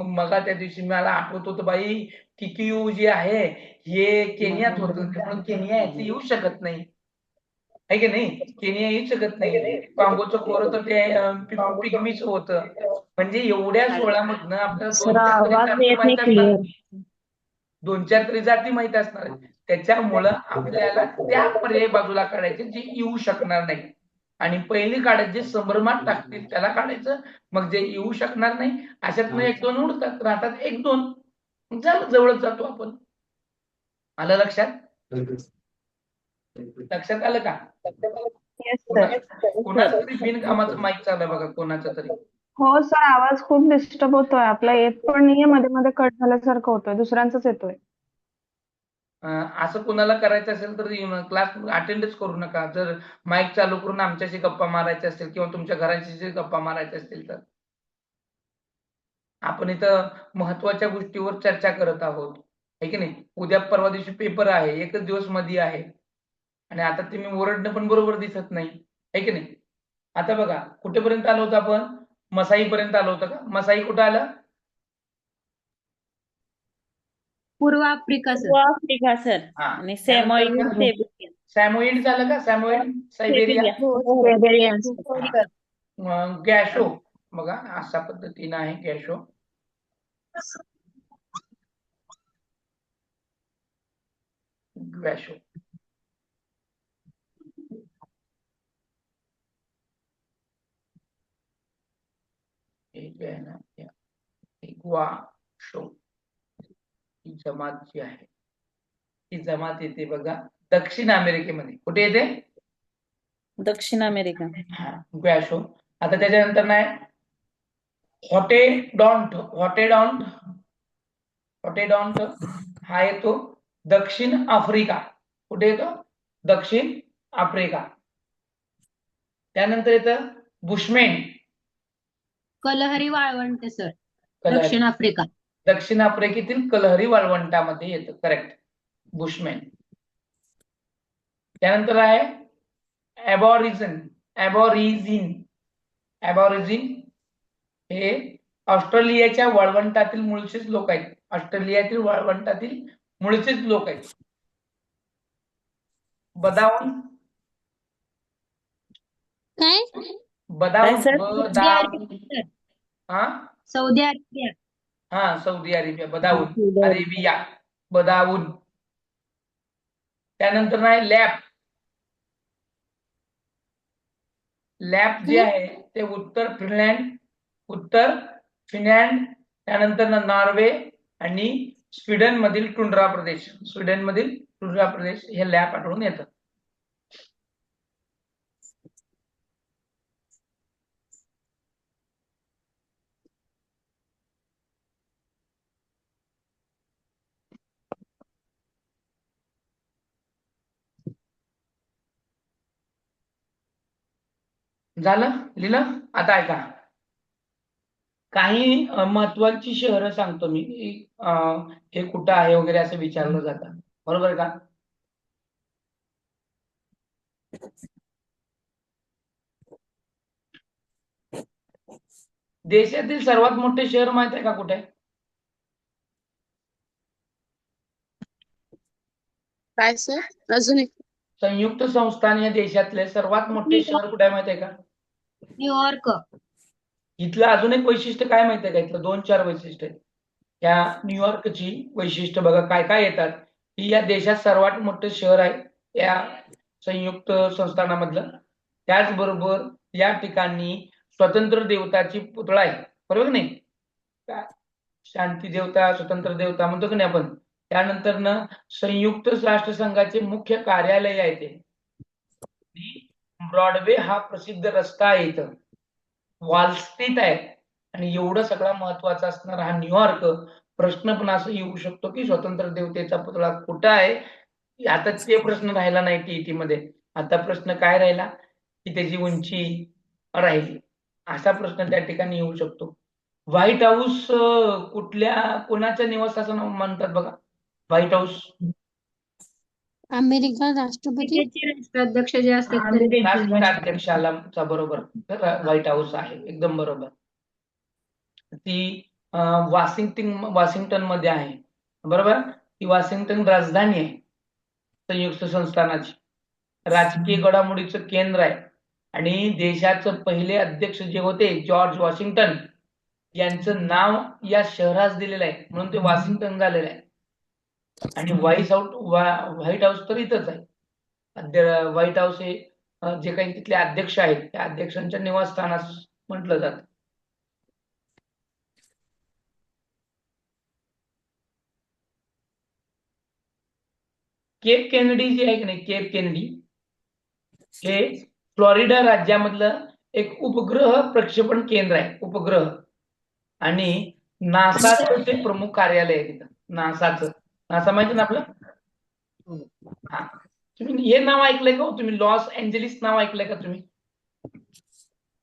मग त्या दिवशी मला आठवत होतं बाई, किकियू जे आहे हे केनियात होतं, त्यामुळे केनिया याचं येऊ शकत नाही, आहे की नाही? केनिया येऊ शकत नाही. कांगोचं खोरं तर ते पिग्मीच होतं. म्हणजे एवढ्या 16 मधनं आपल्याला सर 2-4 तरी आवाज जाती येत नाही माहित असणार, क्लिअर. 2-4 तरी जाती माहित असणार आहेत. त्याच्यामुळं आपल्याला त्या पर्याय बाजूला काढायचे जे येऊ शकणार नाही, आणि पहिली काढायचे जे संभ्रमात टाकतील त्याला काढायचं. मग जे येऊ शकणार नाही अशातनं 1-2 उडतात, राहतात 1-2, झालं, जवळच जातो आपण. आलं लक्षात? लक्षात आलं का? Yes sir. कोणाचं तरी बिनकामाचं माईक चालू आहे बघा, कोणाचं तरी. हो सर, आवाज खूप डिस्टर्ब होतोय. आपला येत पण नाहीये, मध्ये मध्ये कट झाल्यासारखं होतोय, दुसऱ्यांचाच येतोय. असं कोणाला करायचं असेल तर क्लास अटेंडच करू नका. जर माईक चालू करून आमच्याशी गप्पा मारायचे असतील किंवा तुमच्या घरांशी गप्पा मारायचे असतील तर. आपण इथं महत्वाच्या गोष्टीवर चर्चा करत आहोत, आहे की नाही? उद्या परवा दिवशी पेपर आहे, एकच दिवस मध्ये आहे, आणि आता तुम्ही ओरडणं पण बरोबर दिसत नाही, आहे की नाही? आता बघा कुठेपर्यंत आलो होतो आपण, मसाई पर्यंत आलो होतो का? मसाई कुठं आलं? पूर्व आफ्रिका सर. Africa sir. हा, आणि त्यानंतर सेमोइड सेबेरियन. सॅमोइड झालं का? सॅमोइड, सायबेरिया, Barbarians. गॅशो. बघा अशा पद्धतीनं आहे गॅशो. गॅशो एक आहे ना, ग्वाशो ही जमात जी आहे, ही जमात येते बघा दक्षिण अमेरिकेमध्ये. कुठे येते? दक्षिण अमेरिका. ग्वाशो. आता त्याच्यानंतर नाही, हॉटेडॉन्ट. हॉटेडॉन्ट, हॉटेडॉन्ट हा येतो दक्षिण आफ्रिका. कुठे येतो? दक्षिण आफ्रिका. त्यानंतर येतं बुशमॅन. कलहरी वाळवंट सर, कलहरी. दक्षिण आफ्रिका. दक्षिण आफ्रिकेतील कलहरी वाळवंटामध्ये येतं, करेक्ट, बुशमॅन. त्यानंतर आहे ॲबॉरिजिन. ॲबॉरिजिन, ॲबॉरिजिन हे ऑस्ट्रेलियाच्या वाळवंटातील मूळचेच लोक आहेत. ऑस्ट्रेलियातील वाळवंटातील मूळचेच लोक आहेत. बदाऊन, काय? बदाऊन, काय सर? बदाऊन. हा सौदी अरेबिया. हा, Saudi Arabia, Badaun, Arabia, Badaun. त्यानंतर नाही लॅप. लॅप जे आहे ते उत्तर फिनलँड, उत्तर फिनलँड, त्यानंतर नॉर्वे आणि स्वीडन मधील टुंड्रा प्रदेश, स्वीडन मधील टुंड्रा प्रदेश हे लॅप आढळून येतं. झालं लिहिलं? आता ऐका, काही महत्वाची शहरं सांगतो मी. हे कुठं आहे वगैरे असं विचारलं जातं, बरोबर का? देशातील सर्वात मोठे शहर माहित आहे का कुठे आहे? काय सर? अजून एक. संयुक्त संस्थान या देशातले सर्वात मोठे शहर कुठे आहे माहित आहे का? न्यूयॉर्क. इथलं अजून एक वैशिष्ट्य काय माहिती आहे का? इथलं 2-4 वैशिष्ट्य आहेत. या न्यूयॉर्कची वैशिष्ट्य बघा काय काय येतात. ही या देशात सर्वात मोठं शहर आहे या संयुक्त संस्थानामधलं. त्याचबरोबर या ठिकाणी स्वतंत्र देवताची पुतळा आहे, बरोबर की नाही? शांती देवता, स्वतंत्र देवता म्हणतो की नाही आपण. त्यानंतर न संयुक्त राष्ट्रसंघाचे मुख्य कार्यालय आहे ते. ब्रॉडवे हा प्रसिद्ध रस्ता आहे इथं, वॉल स्ट्रीट आहे. आणि एवढं सगळा महत्वाचा असणारा हा न्यूयॉर्क. प्रश्न पण असं येऊ शकतो की स्वतंत्र देवतेचा पुतळा कुठं आहे? आता ते प्रश्न राहिला नाही टीईटी मध्ये. आता प्रश्न काय राहिला की त्याची उंची राहिली, असा प्रश्न त्या ठिकाणी येऊ शकतो. व्हाईट हाऊस कोणाचं निवासस्थान म्हणतात बघा? व्हाईट हाऊस अमेरिका राष्ट्रपती. अमेरिकेचे राष्ट्राध्यक्ष जे असतात त्यांचे. राष्ट्राध्यक्षाला बरोबर व्हाईट हाऊस आहे, एकदम बरोबर. ती वॉशिंग्टन मध्ये आहे, बरोबर. ती वॉशिंग्टन राजधानी आहे संयुक्त संस्थानाची. राजकीय घडामोडीचं केंद्र आहे. आणि देशाचं पहिले अध्यक्ष जे होते जॉर्ज वॉशिंग्टन, यांचं नाव या शहरास दिलेलं आहे, म्हणून ते वॉशिंग्टन झालेलं आहे. आणि व्हाईट हाऊस तर इथंच आहे. व्हाईट हाऊस हे जे काही तिथले अध्यक्ष आहेत त्या अध्यक्षांच्या निवासस्थानास म्हटलं जातं. केप केनेडी जे आहे की नाही, केप केनेडी हे फ्लोरिडा राज्यामधलं एक उपग्रह प्रक्षेपण केंद्र आहे, उपग्रह. आणि नासाचं ते प्रमुख कार्यालय आहे तिथं. नासा माहिती ना आपलं? हा, तुम्ही हे नाव ऐकलंय का? तुम्ही लॉस एंजेलिस नाव ऐकलंय का तुम्ही?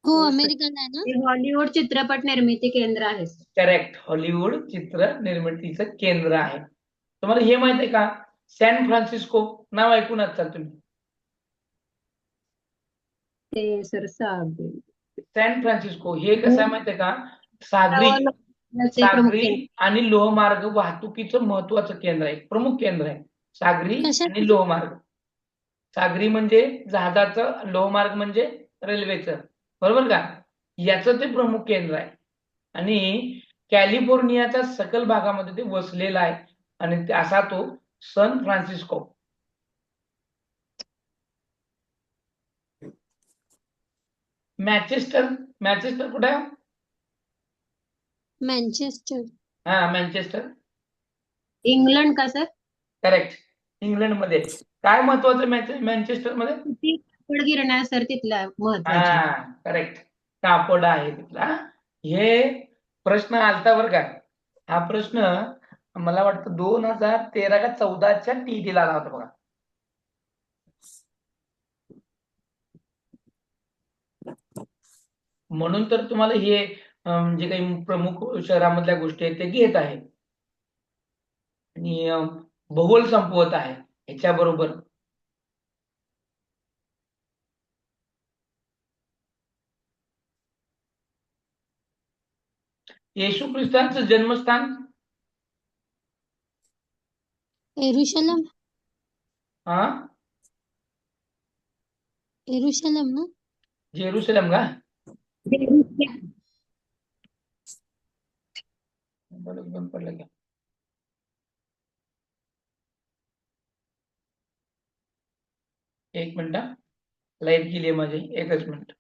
हो, अमेरिकन आहे ना. हे हॉलिवूड चित्रपट निर्मिती केंद्र आहे. करेक्ट, हॉलिवूड चित्र निर्मितीचं केंद्र आहे. तुम्हाला हे माहित आहे का? सॅन फ्रान्सिस्को नाव ऐकून असाल तुम्ही. ते सर सॅन फ्रान्सिस्को हे कसं आहे माहित आहे का? सागरी प्रमुख केंद्र. आणि लोहमार्ग वाहतुकीचं महत्वाचं केंद्र आहे, प्रमुख केंद्र आहे. सागरी कशा- आणि लोहमार्ग. सागरी म्हणजे जहाजाचं, लोहमार्ग म्हणजे रेल्वेचं, बरोबर का? याचं ते प्रमुख केंद्र आहे. आणि कॅलिफोर्नियाच्या सकल भागामध्ये ते वसलेला आहे. आणि असा तो सन फ्रान्सिस्को. मॅचेस्टर कुठे आहे? मँचेस्टर. हा, मँचेस्टर. इंग्लंड का सर? करेक्ट, इंग्लंड मध्ये. काय महत्वाचं मँचेस्टर मध्ये? ती कापड गिरणा सर तिथला महत्वाची. हा, करेक्ट, कापड आहे तिथला. हे प्रश्न आलता बरं का. हा प्रश्न मला वाटतं 2013 का 14च्या टीईटीला आला होता बघा. म्हणून तर तुम्हाला हे जे काही प्रमुख शहरामधल्या गोष्टी आहेत ते घेत आहे. आणि भूगोल संपवत आहे ह्याच्याबरोबर. येशू ख्रिस्तांचं जन्मस्थान? येरुशलम. हा, येरुशलम ना. जेरुसलेम का? बंद पडलं का? एक मिनिट, लाईट गेली माझी, एकच मिनिट.